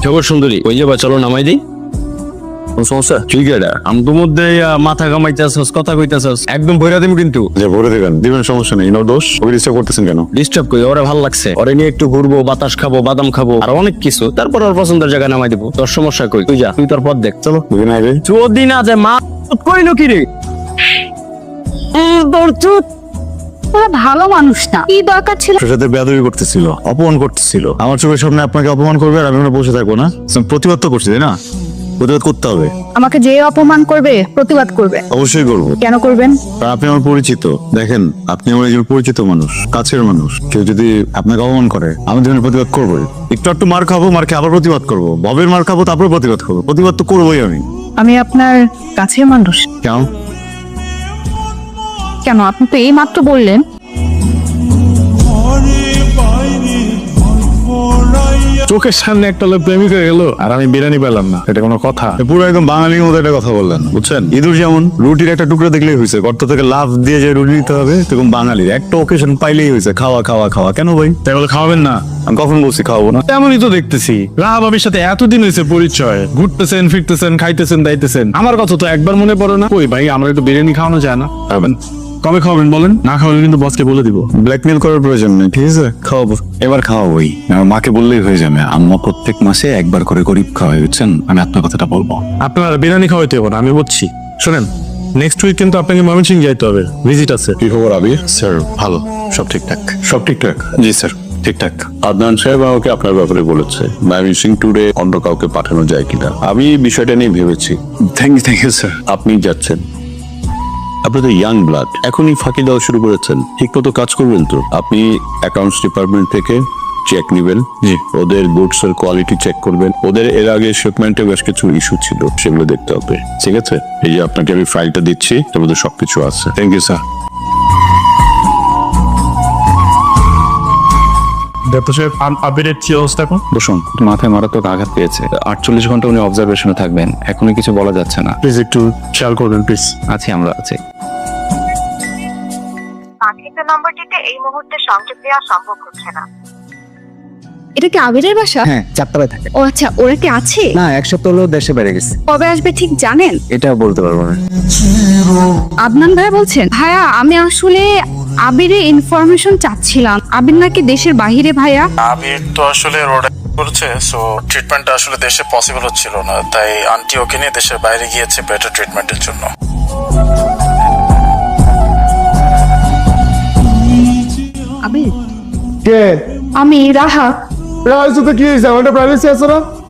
খবর সুন্দরী, ওই যাবা, চলো নামাই দিই। সমস্যা ঠিক আছে, আমি তো মধ্যে মাথা কামাইতেছস, কথা কইতেছস, একদম ভইরা দিম কিন্তু। যে ভরে দেবেন দিবেন, সমস্যা নেই, নো দোষ। ওকে ডিস্টার্ব করতেছেন কেন? ডিস্টার্ব করি, ওরা ভালো লাগছে, ওরে নিয়ে একটু ঘুরবো, বাতাস খাবো, বাদাম খাবো, আর অনেক কিছু, তারপর ওর পছন্দের জায়গায় নামাই দিব। তোর সমস্যা কই? তুই যা, তুই তোর পথ দেখ, চলো। বুঝে নাই রে? যদি না যে মা কইলো কি রে, তোর চুপ। ওরা ভালো মানুষ না, কি দরকার ছিল? আপনার সাথে বেয়াদবি করতেছিল, অপমান করতেছিল। আমার চোখের সামনে আপনাকে অপমান করবে আর আমি ওখানে বসে থাকবো না? প্রতিবাদ তো করছি, তাই না? প্রতিবাদ করতে হবে। আমাকে যে অপমান করবে প্রতিবাদ করবে। অবশ্যই করবো। কেন করবেন? কারণ আপনি আমার পরিচিত। দেখেন, আপনি আমার একজন পরিচিত মানুষ, কাছের মানুষ। কেউ যদি আপনাকে অপমান করে, আমি ধরনের প্রতিবাদ করবোই। একটু মার খাবো, মার খেয়ে আবার প্রতিবাদ করবো, ভবের মার খাবো, তারপর প্রতিবাদ করবো। প্রতিবাদ তো করবোই আমি। আমি আপনার কাছের মানুষ। কেন? কেন? আপনি তো এই মাত্র বললেন। চোখের সামনে একটা লোক প্রেমিক হয়ে গেল আর আমি বিরিয়ানি পেলাম না, এটা কোনো কথা? পুরো একদম বাঙালির মতো একটা কথা বললেন, বুঝছেন? ইঁদুর যেমন রুটির একটা টুকরা দেখলেই হয়েছে, গর্ত থেকে লাফ দিয়ে যে রুটি নিতে হবে, তখন বাঙালির একটা ওকেশন পাইলেই হয়েছে, খাওয়া খাওয়া খাওয়া। কেন ভাই? তাই বলে খাওয়াবেন না? আমি কখন বলছি খাওয়াবো না? তেমনই তো দেখতেছি, রাহা ভাবির সাথে এতদিন হয়েছে পরিচয়, ঘুরতেছেন ফিরতেছেন খাইতেছেন দাইতেছেন, আমার কথা তো একবার মনে পড়ে না? ওই ভাই, আমরা একটু বিরিয়ানি খাওয়ানো যায় না? খাবেন? কবে খাওয়াবেন বলেন? না খাওয়ালে কিন্তু বসকে বলে দিব। ব্ল্যাকমেল করার প্রয়োজন নেই, ঠিক আছে? খাওয়াবো, এবার খাওয়াবোই। আমার মাকে বললেই হয়ে যাবে। আম্মা প্রত্যেক মাসে একবার করে গরিব খাওয়াই, বুঝছেন? আমি আপনার কথাটা বলবো। আপনারা বিরিয়ানি খাওয়াইতে হবে না, আমি বুঝছি। শোনেন, নেক্সট উইক কিন্তু আপনাকে ময়মনসিংহ যাইতে হবে, ভিজিট আছে। কি খবর আবির? স্যার ভালো, সব ঠিকঠাক। সব ঠিকঠাক? জি স্যার, ঠিকঠাক। আদনান সাহেব আমাকে আপনার ব্যাপারে বলেছে, ময়মনসিংহ ট্যুরে অন্য কাউকে পাঠানো যায় কিনা। আমি বিষয়টা নিয়ে ভেবেছি। Thank you sir. আপনি যাচ্ছেন, আপনি তো ইয়াং ব্লাড, এখনই ফাঁকি দেওয়া শুরু করেছেন। ঠিক মতো কাজ করবেন তো? আপনি অ্যাকাউন্টস ডিপার্টমেন্ট থেকে চেক নিবেন, জি। ওদের গুডস এর কোয়ালিটি চেক করবেন। ওদের এর আগে শিপমেন্টে বেশ কিছু ইস্যু ছিল, সেগুলো দেখতে হবে, ঠিক আছে? এই যে আপনাকে আমি ফাইলটা দিচ্ছি, তার মধ্যে সবকিছু আছে। Thank you sir. ডাক্তার সাহেব, আবিরের কি অবস্থা এখন? বসুন, মাথায় মারাত্মক আঘাত পেয়েছে, 48 ঘন্টা উনি অবজারভেশনে থাকবেন, এখনই কিছু বলা যাচ্ছে না। প্লিজ একটু খেয়াল করবেন প্লিজ। আমরা আছি। কাঙ্ক্ষিত নম্বরটিতে এই মুহূর্তে সংযোগ দেওয়া সম্ভব হচ্ছে না। এটা কি আবিরের বাসা? হ্যাঁ, চারতলায় থাকে। ও আচ্ছা, ওরা কি আছে? না, এক সপ্তাহ হলো দেশে বেড়ে গেছে। কবে আসবে ঠিক জানেন? এটা বলতে পারবো না। আদনান ভাই বলছেন? ভাইয়া, আমি আসলে আবিরের ইনফরমেশন চাচ্ছিলাম। আবির নাকি দেশের বাইরে। ভাইয়া, আবির তো আসলে রোড করেছে, সো ট্রিটমেন্টটা আসলে দেশে পসিবল হচ্ছিল না, তাই আন্টি ওকে নিয়ে দেশের বাইরে গিয়েছে বেটার ট্রিটমেন্টের জন্য। আবির, কে? আমি রাহা। রাইসে তো কি হয়েছে? আমার প্রাইভেসি আছে না?